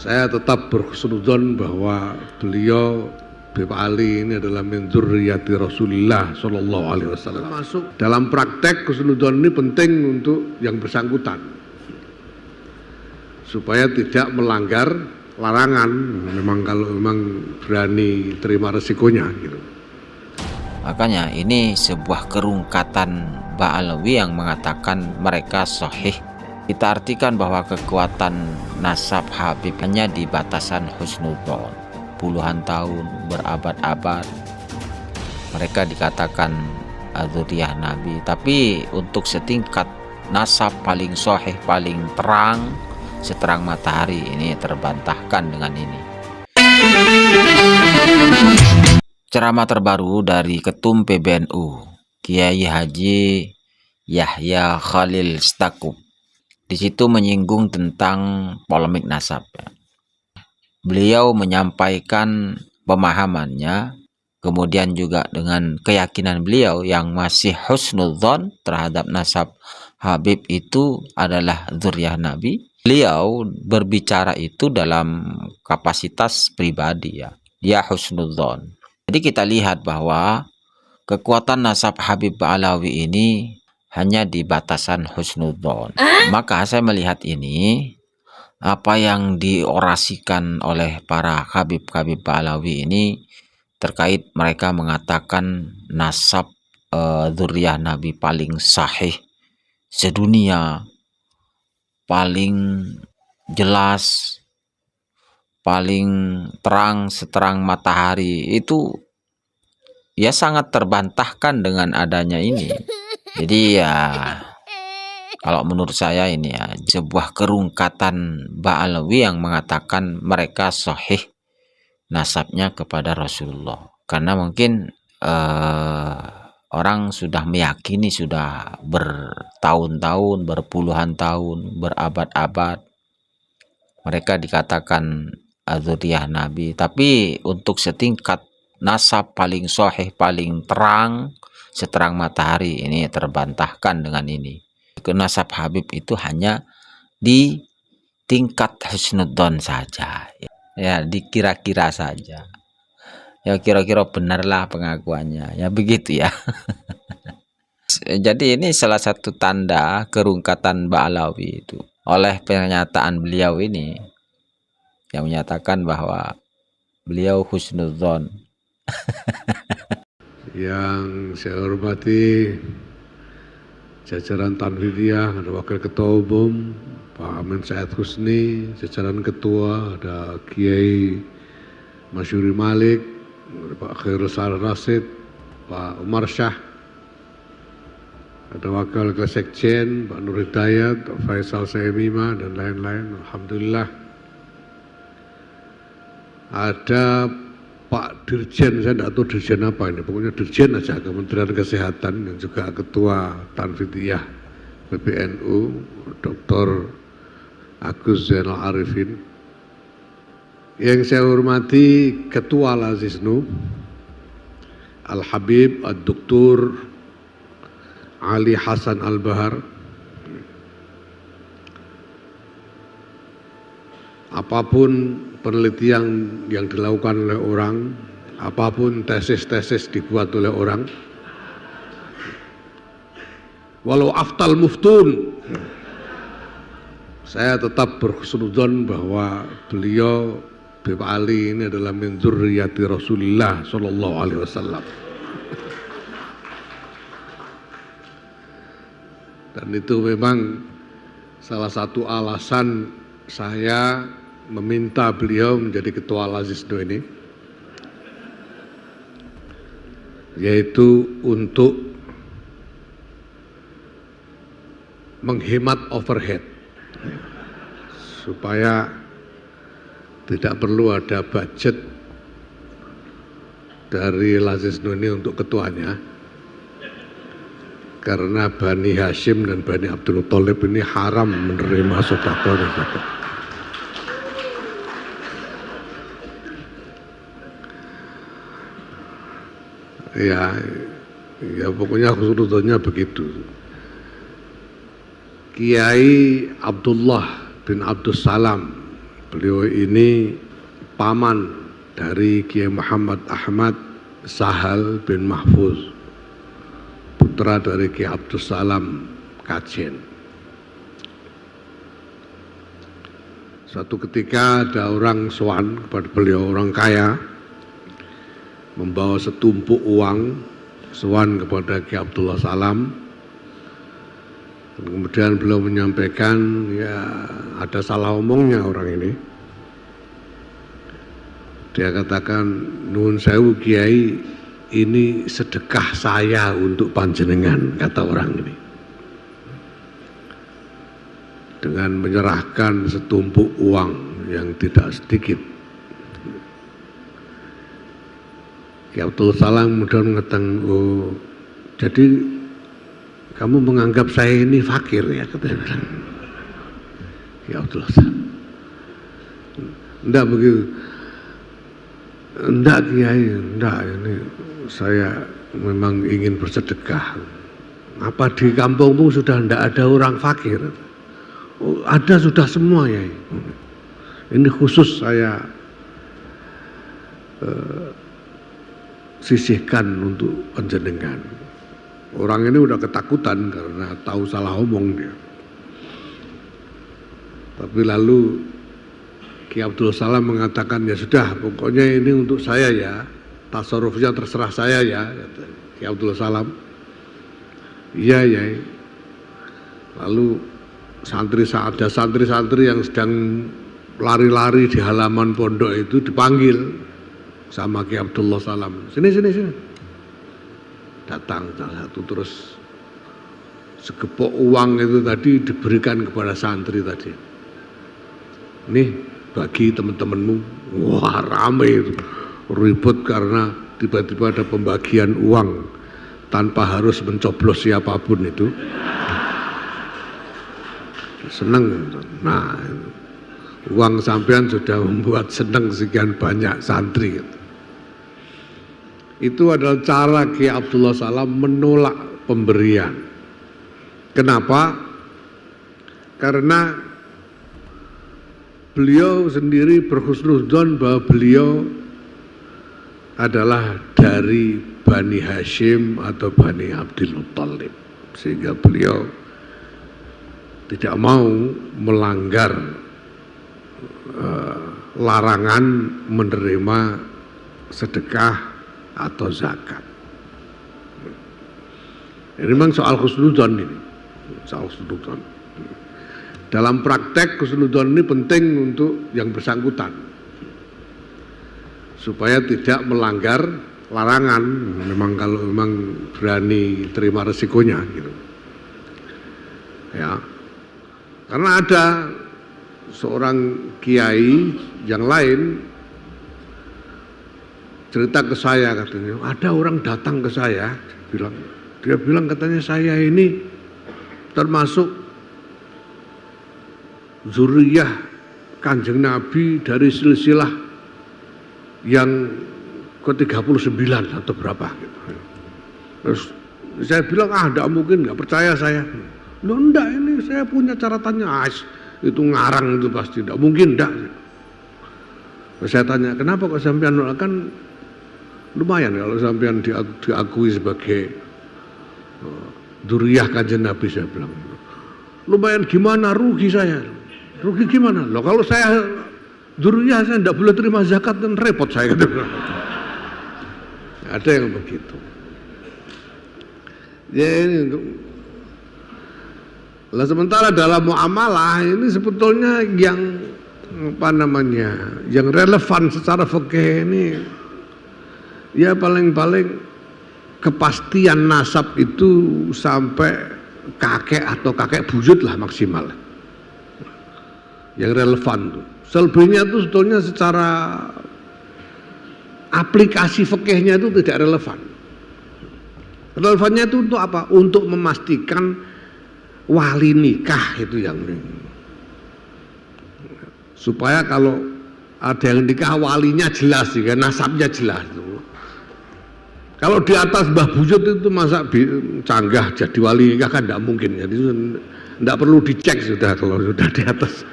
Saya tetap berhusnudzon bahwa beliau Habib Ali ini adalah min dzurriyyati Rasulillah sallallahu alaihi wasallam. Masuk dalam praktek husnudzon ini penting untuk yang bersangkutan supaya tidak melanggar larangan. Memang kalau memang berani terima resikonya gitu. Makanya ini sebuah kerungkatan Ba'alawi yang mengatakan mereka sahih. Kita artikan bahwa kekuatan nasab Habib hanya di batasan husnudzon. Puluhan tahun, berabad-abad mereka dikatakan dzurriyyah Nabi, tapi untuk setingkat nasab paling sahih, paling terang, seterang matahari, ini terbantahkan dengan ini. Ceramah terbaru dari Ketum PBNU Kiai Haji Yahya Khalil Stakuf. Di situ menyinggung tentang polemik nasab. Beliau menyampaikan pemahamannya, kemudian juga dengan keyakinan beliau yang masih husnudzon terhadap nasab Habib itu adalah dzurriyyah Nabi. Beliau berbicara itu dalam kapasitas pribadi, ya. Dia husnudzon. Jadi kita lihat bahwa kekuatan nasab Habib Ba'alawi ini hanya di batasan husnudzon. Maka saya melihat ini, apa yang diorasikan oleh para Habib Ba'alawi ini terkait mereka mengatakan nasab dzurriyyah Nabi paling sahih sedunia, paling jelas, paling terang seterang matahari, itu ya sangat terbantahkan dengan adanya ini. Jadi ya, kalau menurut saya ini ya sebuah kerungkatan Ba'alawi yang mengatakan mereka sahih nasabnya kepada Rasulullah. Karena mungkin orang sudah meyakini, sudah bertahun-tahun, berpuluhan tahun, berabad-abad mereka dikatakan dzurriyyah Nabi. Tapi untuk setingkat nasab paling sahih, paling terang, seterang matahari, ini terbantahkan dengan ini. Nasab Habib itu hanya di tingkat husnudzon saja, ya, dikira-kira saja, ya, kira-kira benarlah pengakuannya, ya begitu ya. Jadi ini salah satu tanda kerungkatan Ba'alawi itu oleh pernyataan beliau ini yang menyatakan bahwa beliau husnudzon. Yang saya hormati jajaran Tanfidiyah, ada Wakil Ketua Umum Pak Amin Said Husni, jajaran Ketua ada Kiai Masyuri Malik, Pak Khairul Rasid, Pak Umar Syah, ada Wakil Sekjen Pak Nur Hidayat, Pak Faisal Saimima, dan lain-lain. Alhamdulillah ada Pak Dirjen, saya tidak tahu Dirjen apa ini, pokoknya Dirjen aja, Kementerian Kesehatan, yang juga Ketua Tanfidiyah PBNU, Dr. Agus Zainal Arifin. Yang saya hormati Ketua Al-Aziznu Al-Habib Ad-Doktur Ali Hasan Al-Bahar. Apapun penelitian yang dilakukan oleh orang, apapun tesis-tesis dibuat oleh orang, walau aftal muftun, saya tetap berhusnudzon bahwa beliau Habib Ali ini adalah min dzurriyyati Rasulillah sallallahu alaihi wasallam. Dan itu memang salah satu alasan saya meminta beliau menjadi Ketua Al-Aziznu ini, yaitu untuk menghemat overhead supaya tidak perlu ada budget dari Al-Aziznu ini untuk ketuanya, karena Bani Hashim dan Bani Abdul Thalib ini haram menerima sedekah dan zakat. Ya pokoknya husnudzonnya begitu. Kiai Abdullah bin Abdus Salam Beliau ini paman dari Kiai Muhammad Ahmad Sahal bin Mahfuz, putra dari Kiai Abdul Salam Kajen. Suatu ketika ada orang sowan kepada beliau, orang kaya, membawa setumpuk uang sowan kepada Kiai Abdullah Salam. Kemudian beliau menyampaikan, ya ada salah omongnya orang ini. Dia katakan, nuwun sewu Kiai, ini sedekah saya untuk panjenengan, kata orang ini. Dengan menyerahkan setumpuk uang yang tidak sedikit. Kiai Abdul Salam kemudian mengatakan, oh, jadi kamu menganggap saya ini fakir ya, katanya. Kiai Abdul Salam. Enggak begitu. Enggak Kiai, enggak, ini saya memang ingin bersedekah. Apa di kampungmu sudah enggak ada orang fakir? Oh, ada sudah semua ya. Ini khusus saya sisihkan untuk panjenengan. Orang ini udah ketakutan karena tahu salah omong dia. Tapi lalu Kiai Abdul Salam mengatakan, ya sudah, pokoknya ini untuk saya ya, tasarrufnya terserah saya ya, kata Kiai Abdul Salam. Iya ya. Lalu ada santri-santri yang sedang lari-lari di halaman pondok itu dipanggil sama Kiai Abdullah Salam. Sini. Datang salah satu, terus segepok uang itu tadi diberikan kepada santri tadi. Nih, bagi teman-temanmu. Wah, ramai itu. Ribut karena tiba-tiba ada pembagian uang tanpa harus mencoblos siapapun itu. Seneng. Nah, uang sampean sudah membuat seneng sekian banyak santri. Itu adalah cara Kiai Abdullah Salam menolak pemberian. Kenapa? Karena beliau sendiri berhusnudzon bahwa beliau adalah dari Bani Hashim atau Bani Abdul Muttalib, sehingga beliau tidak mau melanggar larangan menerima sedekah atau zakat. Ini memang soal husnudzon ini, soal husnudzon. Dalam praktek husnudzon ini penting untuk yang bersangkutan, supaya tidak melanggar larangan. Memang kalau memang berani terima resikonya, gitu. Ya, karena ada seorang kiai yang lain cerita ke saya, katanya ada orang datang ke saya, dia bilang katanya saya ini termasuk zuriyah Kanjeng Nabi dari silsilah yang ke-39 atau berapa gitu. Terus saya bilang, enggak mungkin, enggak percaya saya. Loh enggak, ini saya punya catatannya, itu ngarang itu pasti, enggak mungkin, enggak. Terus saya tanya, kenapa kok sampean nolak? Kan lumayan kalau sampean diakui sebagai dzurriyyah Kanjeng Nabi, saya bilang. Lumayan gimana, rugi saya. Rugi gimana? Loh kalau saya dzurriyyah saya enggak boleh terima zakat, dan repot saya, kata. Ada yang begitu. Ya ini lah, sementara dalam muamalah ini sebetulnya yang yang relevan secara fikih ini ya paling-paling kepastian nasab itu sampai kakek atau kakek buyut lah maksimal. Yang relevan tuh. Selebihnya itu sebetulnya secara aplikasi fikihnya itu tidak relevan. Relevannya itu untuk apa? Untuk memastikan wali nikah itu yang supaya kalau ada yang nikah walinya jelas, ya, nasabnya jelas. Kalau di atas Mbah Buyut itu masa canggah jadi wali nikah kan tidak mungkin. Jadi tidak perlu dicek sudah kalau sudah di atas.